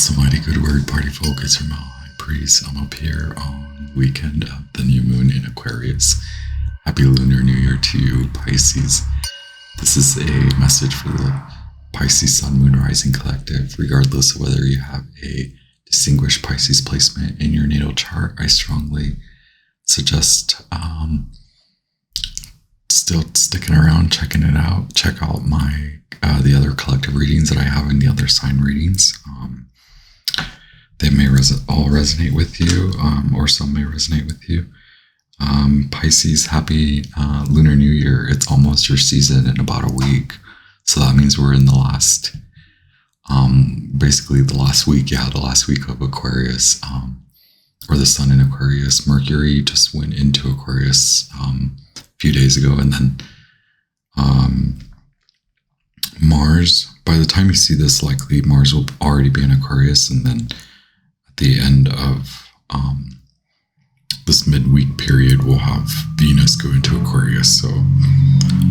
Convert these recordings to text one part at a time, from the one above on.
That's a mighty good word, party folk. It's your high priest. I'm up here on the weekend of the new moon in Aquarius. Happy Lunar New Year to you, Pisces. This is a message for the Pisces Sun, Moon, Rising Collective. Regardless of whether you have a distinguished Pisces placement in your natal chart, I strongly suggest still sticking around, checking it out. Check out my the other collective readings that I have in the other sign readings. They may all resonate with you, or some may resonate with you. Pisces, happy Lunar New Year. It's almost your season in about a week. So that means we're in the last, basically the last week, the last week of Aquarius, or the sun in Aquarius. Mercury just went into Aquarius a few days ago, and then Mars, by the time you see this, likely Mars will already be in Aquarius, and then at the end of this midweek period, we'll have Venus go into Aquarius. So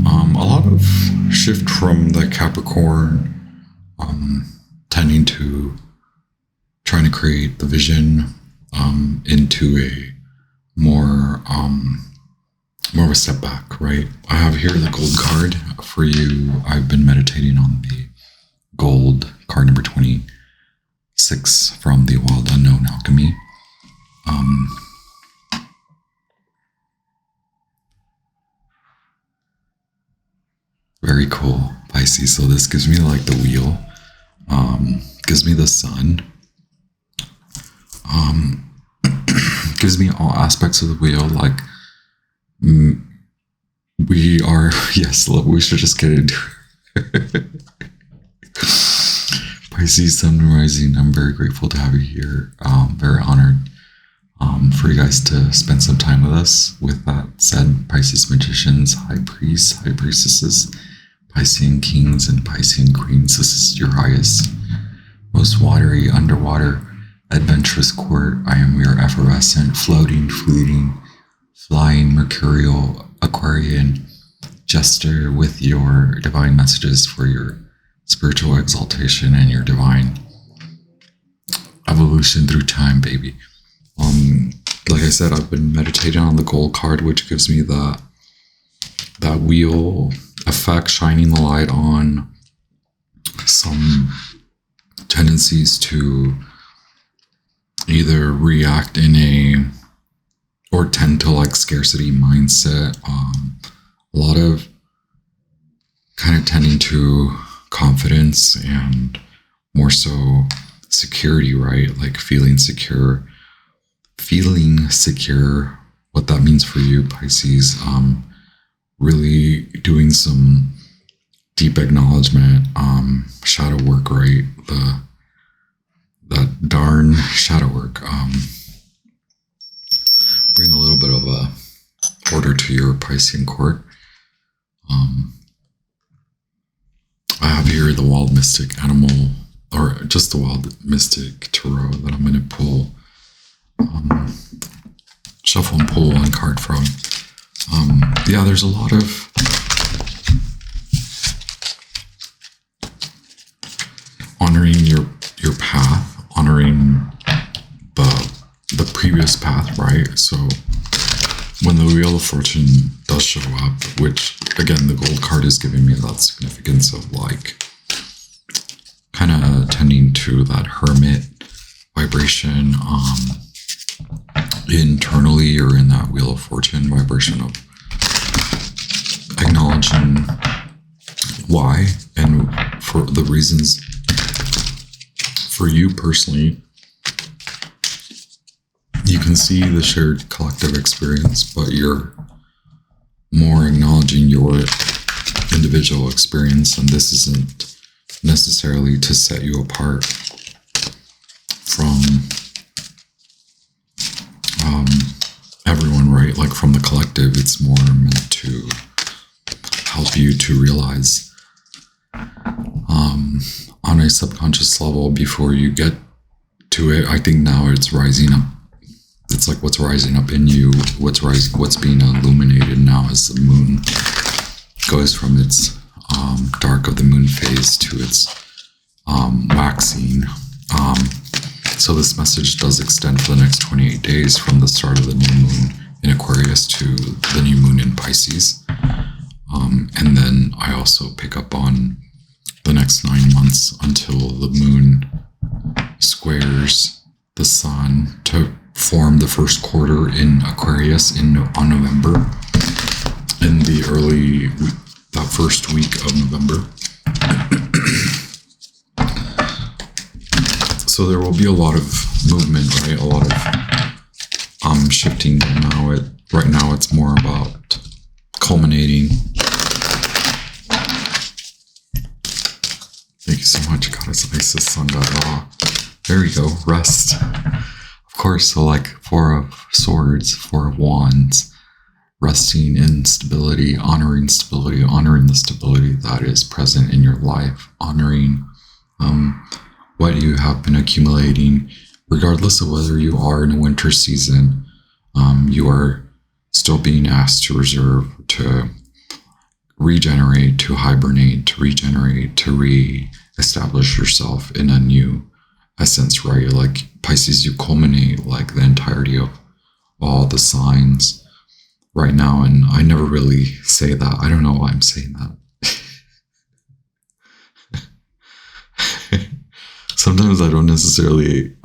a lot of shift from the Capricorn, tending to trying to create the vision into a more of a step back, right? I have here the gold card for you. I've been meditating on the gold card number 26 from the Wild Unknown Alchemy. Very cool, Pisces. So this gives me like the wheel, gives me the sun, gives me all aspects of the wheel. Like we are, yes, we should just get into it. Pisces, Sun, Rising, I'm very grateful to have you here. Very honored for you guys to spend some time with us. With that said, Pisces magicians, high priests, high priestesses, Piscean kings, and Piscean queens, this is your highest, most watery, underwater, adventurous court. I am your effervescent, floating, fleeting, flying, mercurial, Aquarian jester with your divine messages for your spiritual exaltation and your divine evolution through time, baby. Like I said, I've been meditating on the gold card, which gives me that wheel effect, shining the light on some tendencies to either react or tend to like scarcity mindset. A lot of kind of tending to confidence and more so security, right? Like feeling secure. What that means for you, Pisces. Really doing some deep acknowledgement, shadow work, right? That darn shadow work. Bring a little bit of a order to your Piscean court. I have here the Wild Mystic Animal, or just the Wild Mystic Tarot that I'm going to pull, shuffle and pull one card from. There's a lot of honoring your path, honoring the previous path, right? So when the Wheel of Fortune does show up, which again the gold card is giving me that significance of like kind of tending to that hermit vibration internally, or in that Wheel of Fortune vibration of acknowledging why and for the reasons for you personally. You can see the shared collective experience, but you're more acknowledging your individual experience, and this isn't necessarily to set you apart from everyone, right? Like from the collective, it's more meant to help you to realize on a subconscious level before you get to it. I think now it's rising up. It's like what's rising up in you, what's being illuminated now as the moon goes from its dark of the moon phase to its waxing. So this message does extend for the next 28 days from the start of the new moon in Aquarius to the new moon in Pisces. And then I also pick up on the next 9 months until the moon squares the sun to form the first quarter in Aquarius on November, in the that first week of November. So there will be a lot of movement, right? A lot of shifting. Right now it's more about culminating. Thank you so much, Goddess Isis, Sun God Ra. There we go, rest. Of course, so like Four of Swords, Four of Wands, resting in stability, honoring the stability that is present in your life, honoring what you have been accumulating, regardless of whether you are in a winter season. You are still being asked to reserve, to regenerate, to hibernate, to regenerate, to re-establish yourself in a new essence, right? Like Pisces, you culminate like the entirety of all the signs right now. And I never really say that. I don't know why I'm saying that. Sometimes I don't necessarily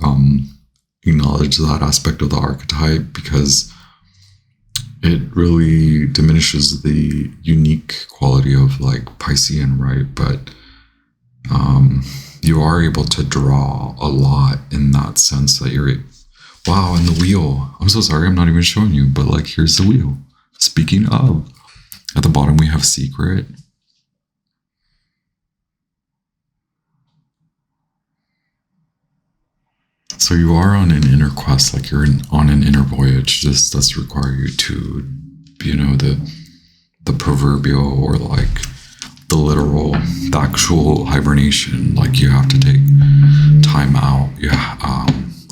acknowledge that aspect of the archetype because it really diminishes the unique quality of like Piscean, right? But you are able to draw a lot in that sense that you're, wow, and the wheel. I'm so sorry, I'm not even showing you, but like, here's the wheel. Speaking of, at the bottom we have secret. So you are on an inner quest, like you're on an inner voyage. This does require you to, the proverbial or like the literal, the actual hibernation. Like you have to take time out.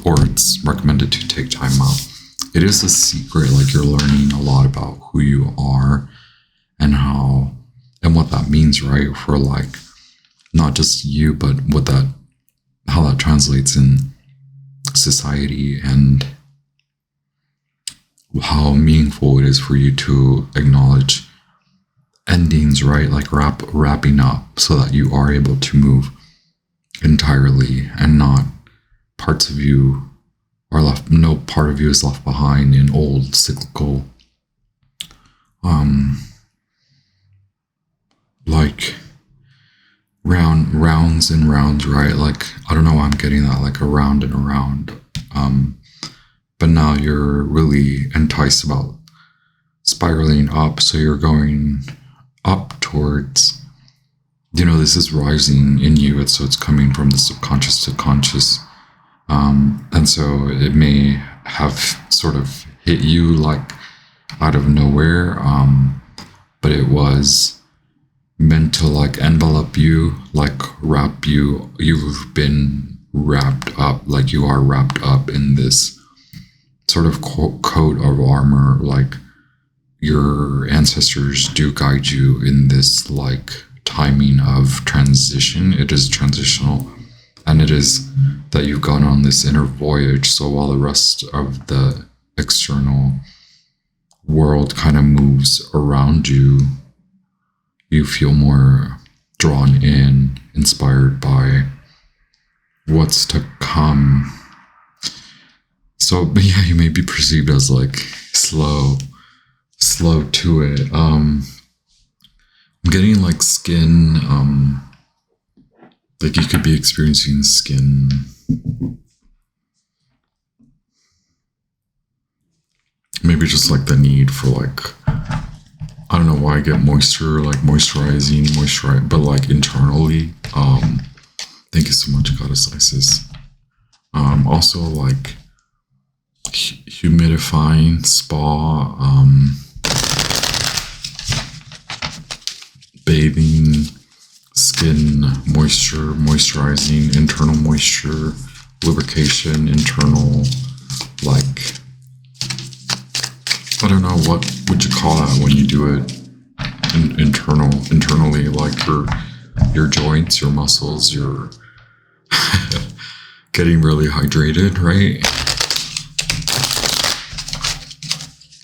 Or it's recommended to take time out. It is a secret. Like you're learning a lot about who you are and what that means, right? For like not just you, but how that translates in society and how meaningful it is for you to acknowledge endings, right? Like wrapping up so that you are able to move entirely and not parts of you are left, no part of you is left behind in old cyclical, like rounds and rounds, right? Like, I don't know why I'm getting that, like around and around. But now you're really enticed about spiraling up. So you're going up towards, this is rising in you. So it's coming from the subconscious to conscious. And so it may have sort of hit you like out of nowhere. But it was meant to like envelop you, like wrap you. You've been wrapped up, like you are wrapped up in this sort of coat of armor. Like your ancestors do guide you in this like timing of transition. It is transitional, and it is that you've gone on this inner voyage. So while the rest of the external world kind of moves around you, you feel more drawn in, inspired by what's to come. So, but yeah, you may be perceived as like slow to it. I'm getting like skin, like you could be experiencing skin. Maybe just like the need for like, I don't know why I get moisture, like moisturize, but like internally. Thank you so much, Goddess Isis. Also like humidifying, spa, bathing, skin moisture, moisturizing, internal moisture, lubrication, internal, like, I don't know, what would you call that when you do it internally, like your joints, your muscles, your getting really hydrated, right?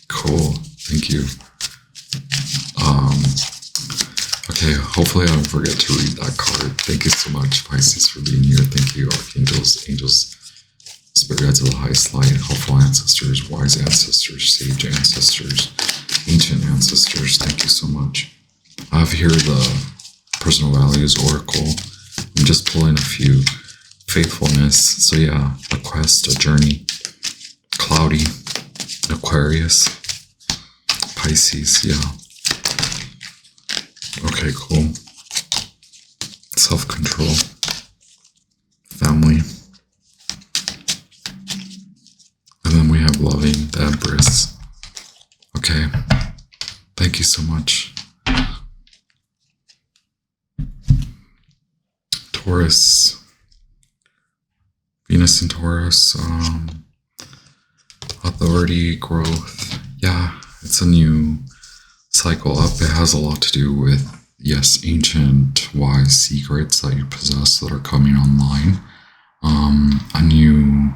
Cool. Thank you. Okay, hopefully I don't forget to read that card. Thank you so much, Pisces, for being here. Thank you, archangels, angels, spirit guides of the highest light, helpful ancestors, wise ancestors, sage ancestors, ancient ancestors. Thank you so much. I have here the personal values oracle. I'm just pulling a few. Faithfulness. So yeah, a quest, a journey. Cloudy. Aquarius. Pisces. Yeah. Okay, cool. Self-control. Family. And then we have loving, the Empress. Okay. Thank you so much. Taurus. Venus in Taurus. Authority, growth. Yeah, it's a new cycle up. It has a lot to do with, yes, ancient wise secrets that you possess that are coming online. A new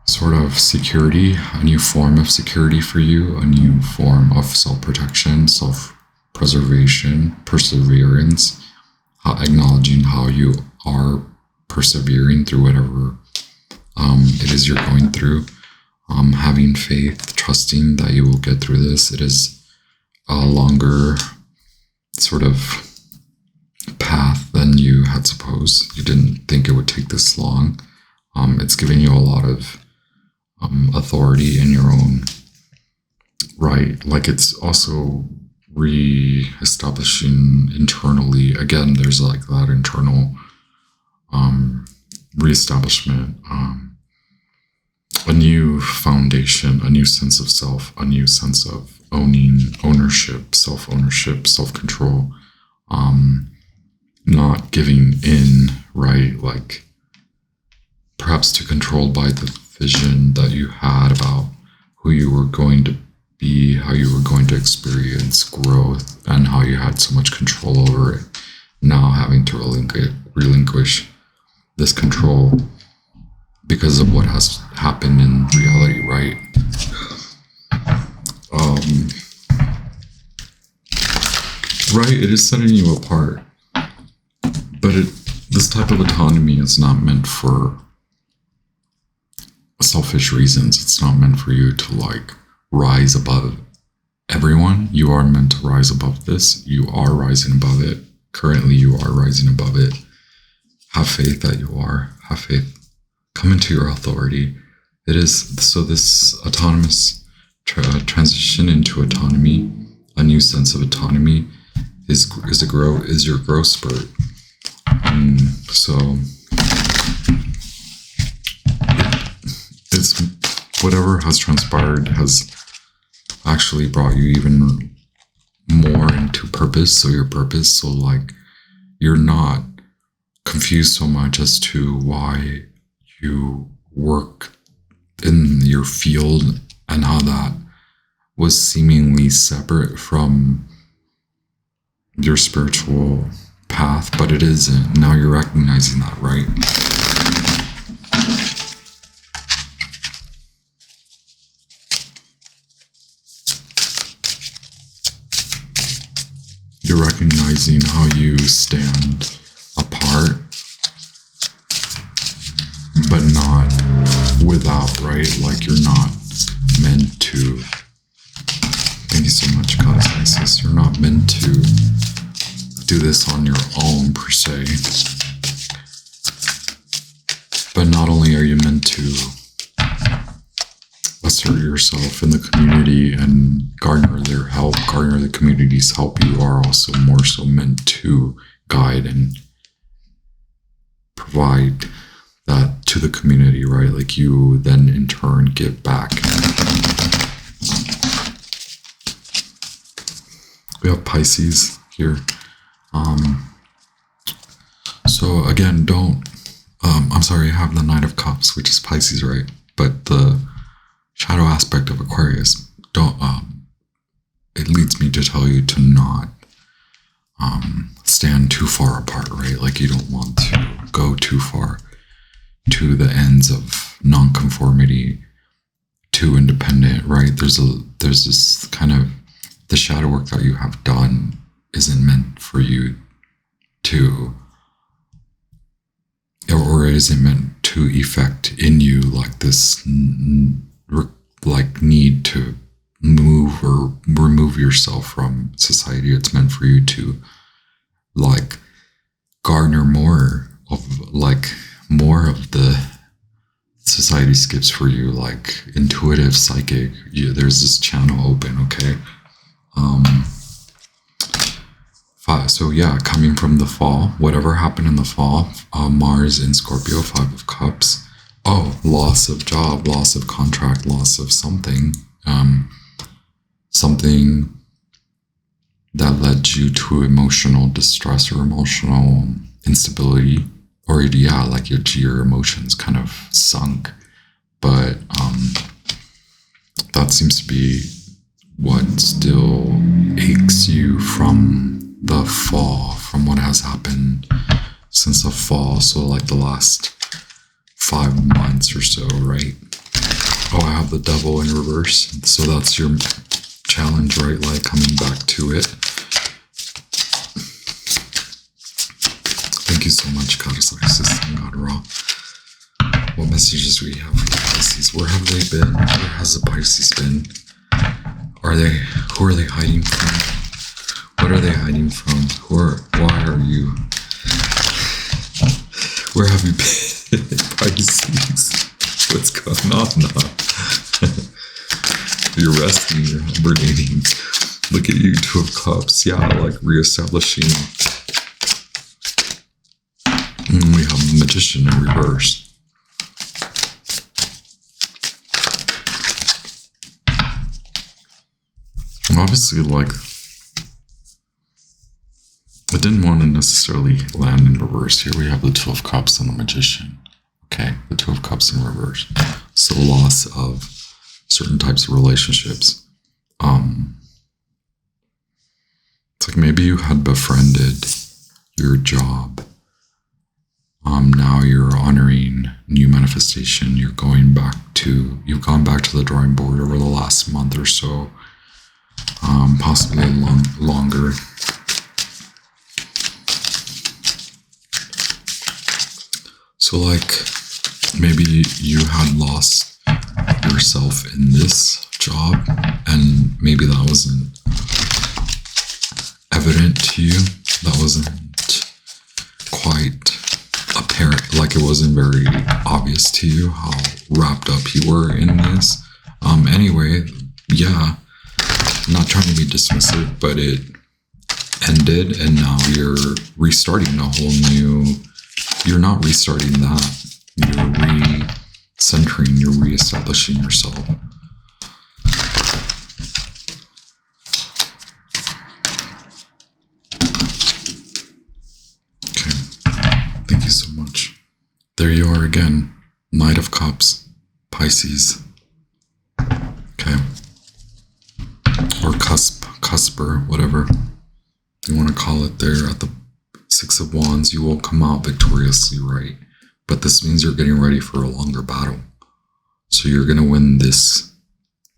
sort of security, a new form of security for you, a new form of self-protection, self-preservation, perseverance, acknowledging how you are persevering through whatever it is you're going through. Having faith, trusting that you will get through this. It is a longer sort of path than you had supposed. You didn't think it would take this long. It's giving you a lot of authority in your own right. Like, it's also re-establishing internally. Again, there's like that internal re-establishment, a new foundation, a new sense of self, a new sense of ownership, self-control, not giving in, right? Like, perhaps too controlled by the vision that you had about who you were going to be, how you were going to experience growth, and how you had so much control over it. Now having to relinquish this control because of what has happened in reality, right? Right, it is setting you apart, but this type of autonomy is not meant for selfish reasons. It's not meant for you to like rise above everyone. You are meant to rise above this. You are rising above it. Currently, you are rising above it. Have faith that you are. Have faith. Come into your authority. It is so this autonomous transition into autonomy, a new sense of autonomy, is your growth spurt. So it's whatever has transpired has actually brought you even more into purpose. So your purpose. So like, you're not confused so much as to why you work in your field and how that was seemingly separate from your spiritual path, but it isn't. Now you're recognizing that, right? You're recognizing how you stand apart, but not without, right? Like, you're not meant to. Thank you so much, Goddess Isis. You're not meant to do this on your own, per se. But not only are you meant to assert yourself in the community and garner their help, garner the community's help, you are also more so meant to guide and provide that to the community, right? Like, you then in turn give back. We have Pisces here. So again, I'm sorry, I have the Knight of Cups, which is Pisces, right? But the shadow aspect of Aquarius, it leads me to tell you to not stand too far apart, right? Like, you don't want to go too far. to the ends of nonconformity to independent, right? There's this kind of, the shadow work that you have done isn't meant for you to, or it isn't meant to effect in you like this like need to move or remove yourself from society. It's meant for you to like garner more of the society skips for you, like intuitive, psychic. There's this channel open, okay? So yeah, coming from the fall, whatever happened in the fall, Mars in Scorpio, 5 of Cups. Oh, loss of job, loss of contract, loss of something. Something that led you to emotional distress or emotional instability, or yeah, like your emotions kind of sunk. But that seems to be what still aches you from the fall, from what has happened since the fall. So like the last 5 months or so, right? Oh, I have the devil in reverse. So that's your challenge, right? Like coming back to it. Thank you so much, Goddess Isis and God Ra. What messages do we have for the Pisces? Where have they been? Where has the Pisces been? Who are they hiding from? What are they hiding from? Why are you? Where have you been, Pisces? What's going on now? You're resting, you're hibernating. Look at you, 2 of Cups. Yeah, like reestablishing. We have the Magician in reverse. Obviously, like, I didn't want to necessarily land in reverse. Here we have the 2 of Cups and the Magician. Okay, the 2 of Cups in reverse. So loss of certain types of relationships. It's like maybe you had befriended your job. Now you're honoring new manifestation. You've gone back to the drawing board over the last month or so. Possibly longer. So like maybe you had lost yourself in this job, and maybe that wasn't evident to you. That wasn't quite apparent, like it wasn't very obvious to you how wrapped up you were in this. Anyway, yeah, I'm not trying to be dismissive, but it ended, and now you're restarting a whole new. You're not restarting that. You're re-centering, you're re-establishing yourself. Okay. Thank you so much. There you are again. Knight of Cups, Pisces. Okay. Or cusper, whatever you want to call it there at the 6 of Wands. You will come out victoriously, right? But this means you're getting ready for a longer battle. So you're going to win this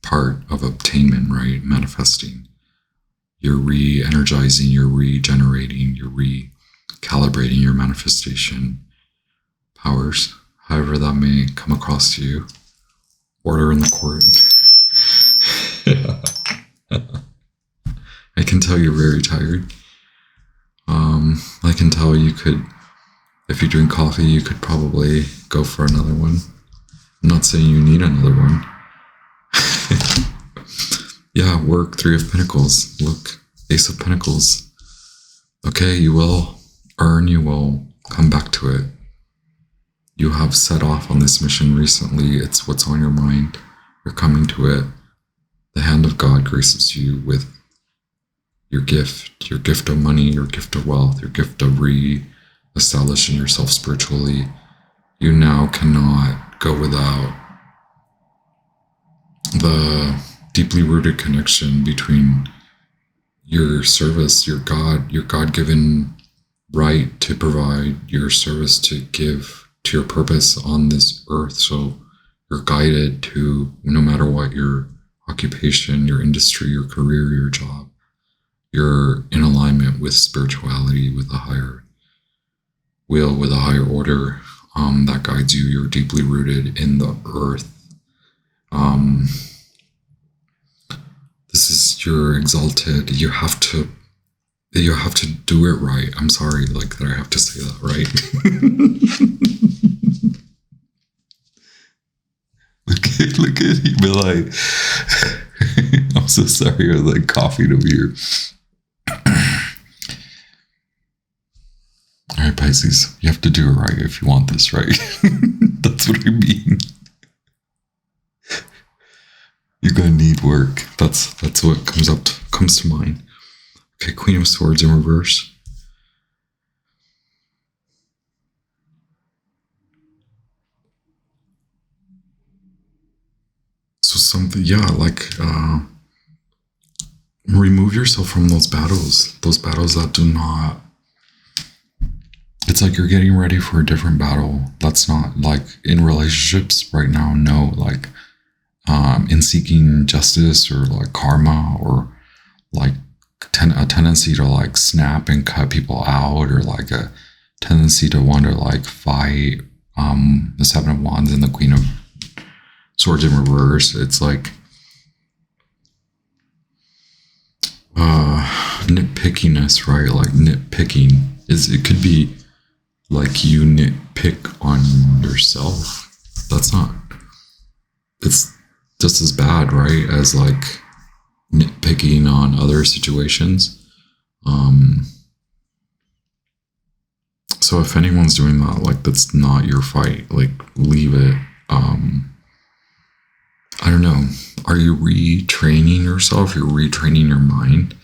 part of obtainment, right? Manifesting. You're re-energizing, you're regenerating, you're recalibrating your manifestation powers, however that may come across to you. Order in the court. I can tell you're very tired. I can tell you could, if you drink coffee, you could probably go for another one. I'm not saying you need another one. Yeah, work, 3 of Pentacles. Look, Ace of Pentacles. Okay, you will earn, you will come back to it. You have set off on this mission recently. It's what's on your mind. You're coming to it. The hand of God graces you with your gift of money, your gift of wealth, your gift of re-establishing yourself spiritually. You now cannot go without the deeply rooted connection between your service, your God-given right to provide, your service to give to your purpose on this earth. So you're guided to, no matter what your occupation, your industry, your career, your job, you're in alignment with spirituality, with a higher will, with a higher order that guides you. You're deeply rooted in the earth. This is, you're exalted. You have to do it right. I'm sorry, like, that I have to say that, right? look at you, be like, I'm so sorry, I was like coughing over here. All right, Pisces, you have to do it right if you want this, right? That's what I mean. You're gonna need work. That's what comes to mind. Okay, Queen of Swords in reverse. So something, yeah, like remove yourself from those battles that do not. It's like you're getting ready for a different battle. That's not like in relationships right now. No, like in seeking justice or like karma or like a tendency to like snap and cut people out, or like a tendency to want to like fight. The Seven of Wands and the Queen of Swords in reverse. It's like nitpickiness, right? Like nitpicking it could be like you nitpick on yourself. It's just as bad, right, as like nitpicking on other situations. So if anyone's doing that, like, that's not your fight. Like, leave it. I don't know. Are you retraining yourself? You're retraining your mind.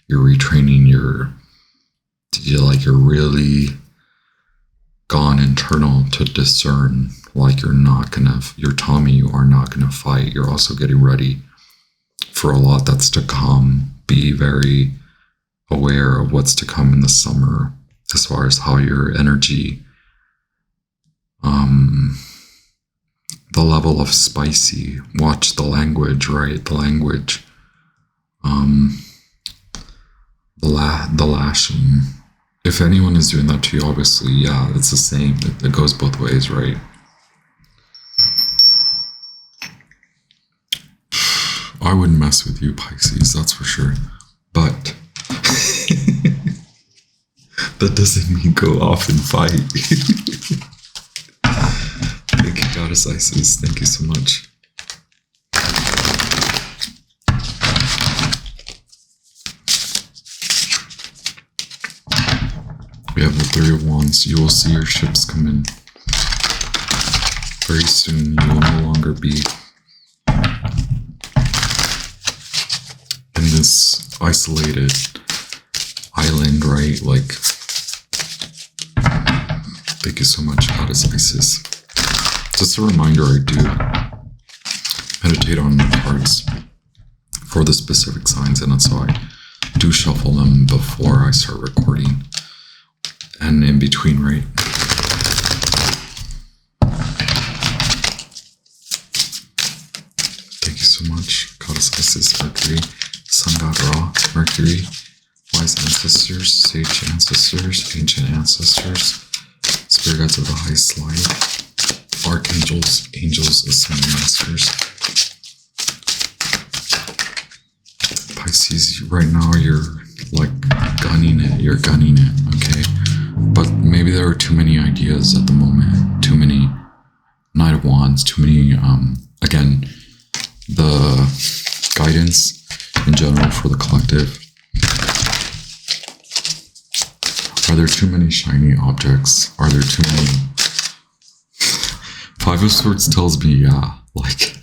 You're retraining you're really gone internal to discern. Like, you're telling me you are not gonna fight. You're also getting ready for a lot that's to come. Be very aware of what's to come in the summer, as far as how your energy, the level of spicy. Watch the language, right? The language, the lashing. If anyone is doing that to you, obviously, yeah, it's the same. It goes both ways, right? I wouldn't mess with you, Pisces, that's for sure. But that doesn't mean go off and fight. Thank you, Goddess Isis. Thank you so much. We have the Three of Wands. You will see your ships come in. Very soon, you will no longer be in this isolated island, right? Like, thank you so much, Goddess Isis. Just a reminder, I do meditate on the cards for the specific signs, and that's how I do shuffle them before I start recording and in between, right? Thank you so much, Goddess Isis, Mercury, Sun God Ra, Mercury, wise ancestors, sage ancestors, ancient ancestors, spirit guides of the highest light, archangels, angels, ascended masters. Pisces, right now you're like gunning it, okay? But maybe there are too many ideas at the moment, too many Knight of Wands, too many, again, the guidance in general for the collective. Are there too many shiny objects? Are there too many? Five of Swords tells me, yeah, like,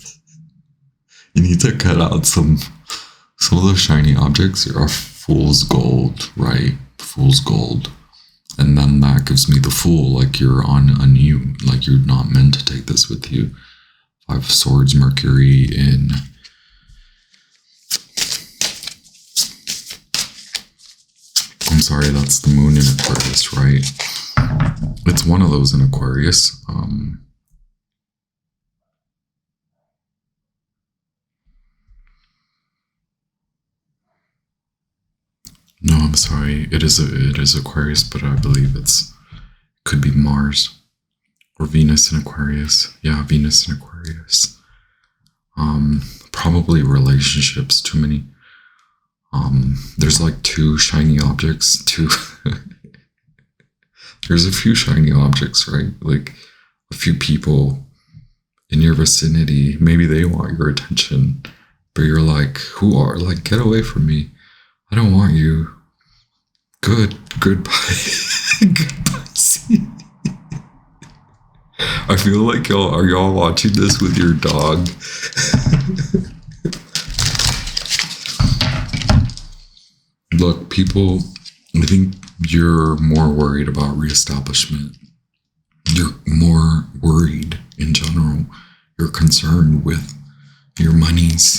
you need to cut out some of those shiny objects are fool's gold, right? Fool's gold. And then that gives me the Fool, like you're on a new, like you're not meant to take this with you. Five of Swords, Mercury in I'm sorry, that's the moon in Aquarius, right? It's one of those in Aquarius. No, I'm sorry. It is Aquarius, but I believe could be Mars or Venus in Aquarius. Yeah, Venus in Aquarius. Probably relationships. Too many. There's like two shiny objects. There's a few shiny objects, right? Like a few people in your vicinity. Maybe they want your attention, but you're like, who are? Like, get away from me. I don't want you. Goodbye. Goodbye. I feel like are y'all watching this with your dog? Look, people, I think you're more worried about reestablishment. You're more worried in general. You're concerned with your monies.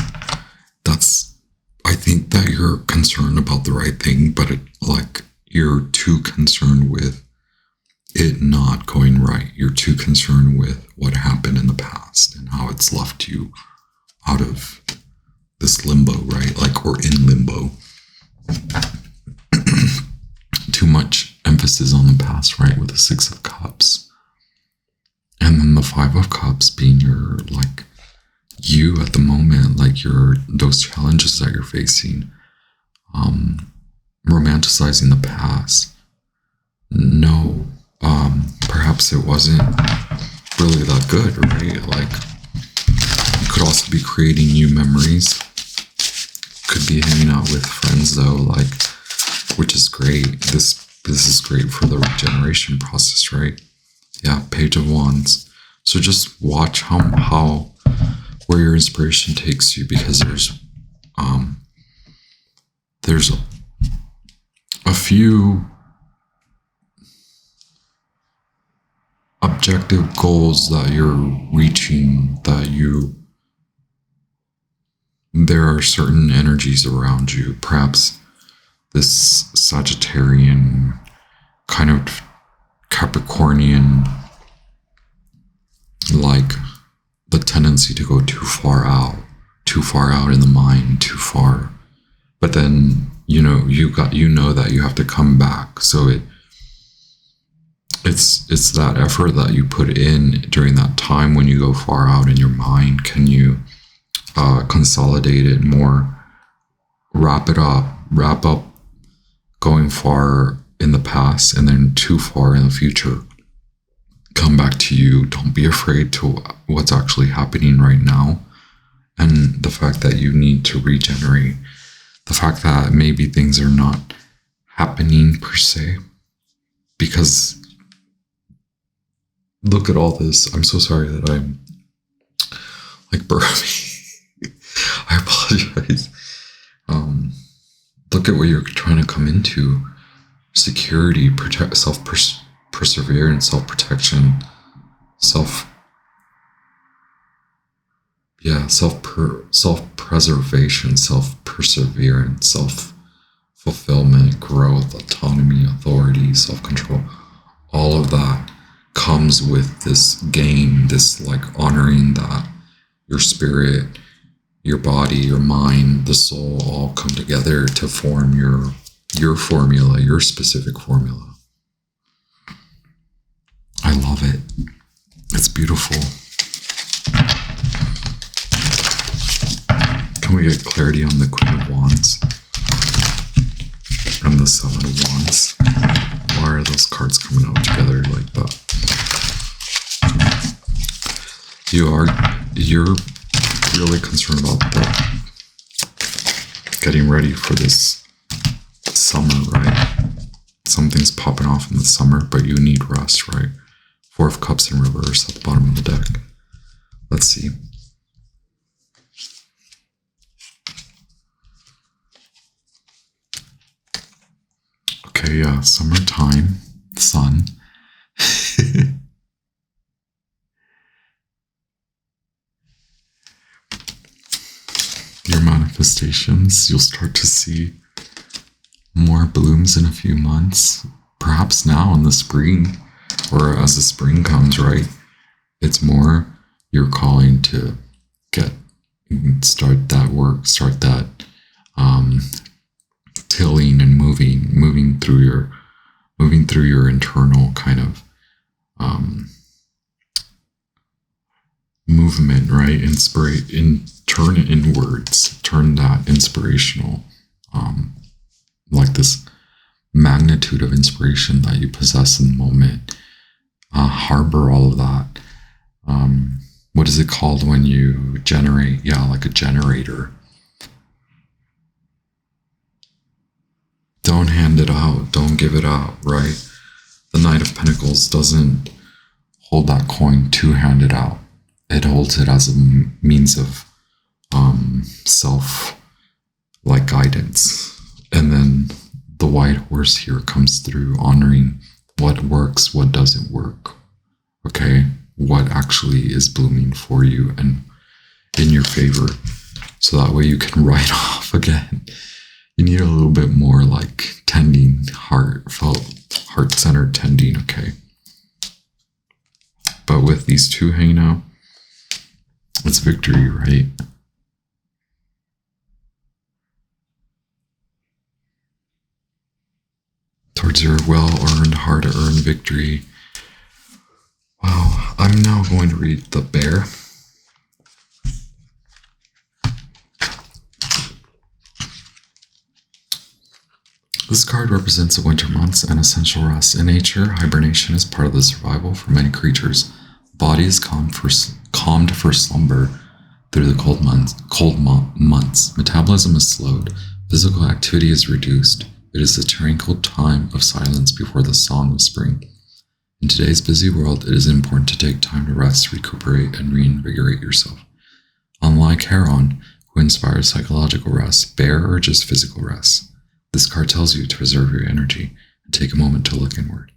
I think that you're concerned about the right thing, but you're too concerned with it not going right. You're too concerned with what happened in the past and how it's left you out of this limbo, right? Like, or in limbo. Too much emphasis on the past, right? With the Six of Cups. And then the Five of Cups being your, like, you at the moment, like those challenges that you're facing, romanticizing the past. No, perhaps it wasn't really that good, right? Like, you could also be creating new memories. Could be hanging out with friends though, like, which is great. This is great for the regeneration process, right? Yeah, Page of Wands. So just watch how where your inspiration takes you, because there's a few objective goals that you're reaching, there are certain energies around you, perhaps this Sagittarian, kind of Capricornian, like the tendency to go too far out in the mind, too far. But then, you know that you have to come back. So it's that effort that you put in during that time when you go far out in your mind. Can you consolidate it more, wrap up going far in the past and then too far in the future? Come back to you. Don't be afraid to what's actually happening right now, and the fact that you need to regenerate, the fact that maybe things are not happening per se, because look at all this. I'm so sorry that I'm like burping. I apologize. Look at what you're trying to come into: security, self-perseverance, self-protection, self-preservation, self-perseverance, self-fulfillment, growth, autonomy, authority, self-control. All of that comes with this game, this like honoring that your spirit, your body, your mind, the soul all come together to form your formula, your specific formula. I love it. It's beautiful. Can we get clarity on the Queen of Wands and the Seven of Wands? Why are those cards coming out together like that? You're really concerned about getting ready for this summer, right? Something's popping off in the summer, but you need rest, right? Four of Cups in reverse at the bottom of the deck. Let's see. Okay, yeah, summertime, sun. Your manifestations, you'll start to see more blooms in a few months, perhaps now in the spring, or as the spring comes, right? It's more you're calling to start that work, start that tilling and moving through your internal kind of movement, right? Turn it inwards, turn that inspirational, like this magnitude of inspiration that you possess in the moment, harbor all of that. What is it called when you generate? Yeah, like a generator. Don't hand it out. Don't give it out, right? The Knight of Pentacles doesn't hold that coin to hand it out. It holds it as a means of self-like guidance. And then the white horse here comes through, honoring what works, what doesn't work. Okay? What actually is blooming for you and in your favor. So that way you can write off again. You need a little bit more like tending, heart-centered tending, okay? But with these two hanging out, it's victory, right? Towards your well-earned, hard-earned victory. Wow, I'm now going to read the Bear. This card represents the winter months and essential rest. In nature, hibernation is part of the survival for many creatures. The body is calmed for slumber through the cold months. Metabolism is slowed. Physical activity is reduced. It is the tranquil time of silence before the song of spring. In today's busy world, it is important to take time to rest, recuperate, and reinvigorate yourself. Unlike Heron, who inspires psychological rest, Bear urges physical rest. This card tells you to preserve your energy and take a moment to look inward.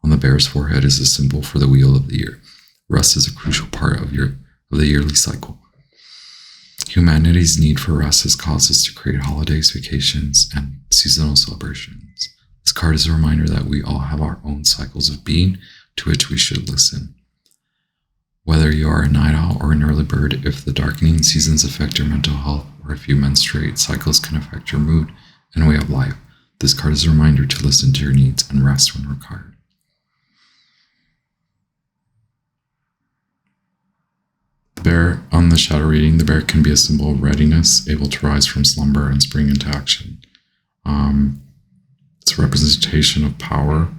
On the Bear's forehead is a symbol for the wheel of the year. Rest is a crucial part of the yearly cycle. Humanity's need for rest has caused us to create holidays, vacations, and seasonal celebrations. This card is a reminder that we all have our own cycles of being to which we should listen. Whether you are a night owl or an early bird, if the darkening seasons affect your mental health, or if you menstruate, cycles can affect your mood and way of life. This card is a reminder to listen to your needs and rest when required. The Bear, on the shadow reading, the Bear can be a symbol of readiness, able to rise from slumber and spring into action. It's a representation of power.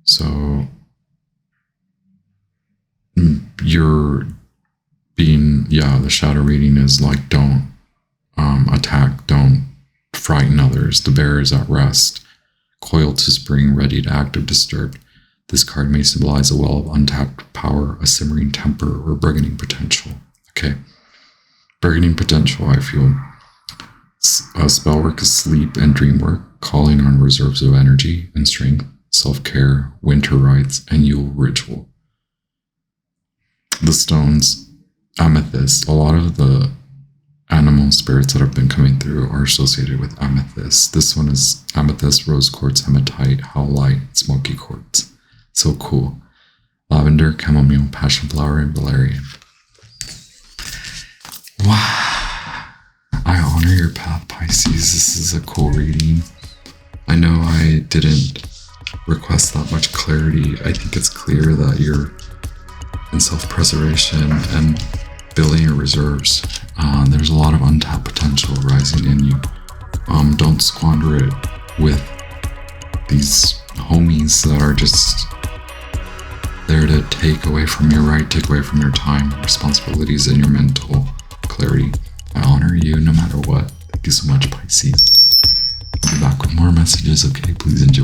So you're being, the shadow reading is like, don't attack, don't frighten others. The Bear is at rest, coiled to spring, ready to act if disturbed. This card may symbolize a well of untapped power, a simmering temper, or burgeoning potential. Okay. Burgeoning potential, I feel. Spell work is sleep and dream work, calling on reserves of energy and strength, self-care, winter rites, and Yule ritual. The stones, amethyst, a lot of the animal spirits that have been coming through are associated with amethyst. This one is amethyst, rose quartz, hematite, howlite, smoky quartz. So cool. Lavender, chamomile, passion flower, and valerian. Wow. I honor your path, Pisces. This is a cool reading. I know I didn't request that much clarity. I think it's clear that you're in self-preservation and building your reserves. There's a lot of untapped potential rising in you. Don't squander it with these homies that are just there to take away from your right, take away from your time, responsibilities, and your mental clarity. I honor you no matter what. Thank you so much, Pisces. I'll be back with more messages, okay? Please enjoy.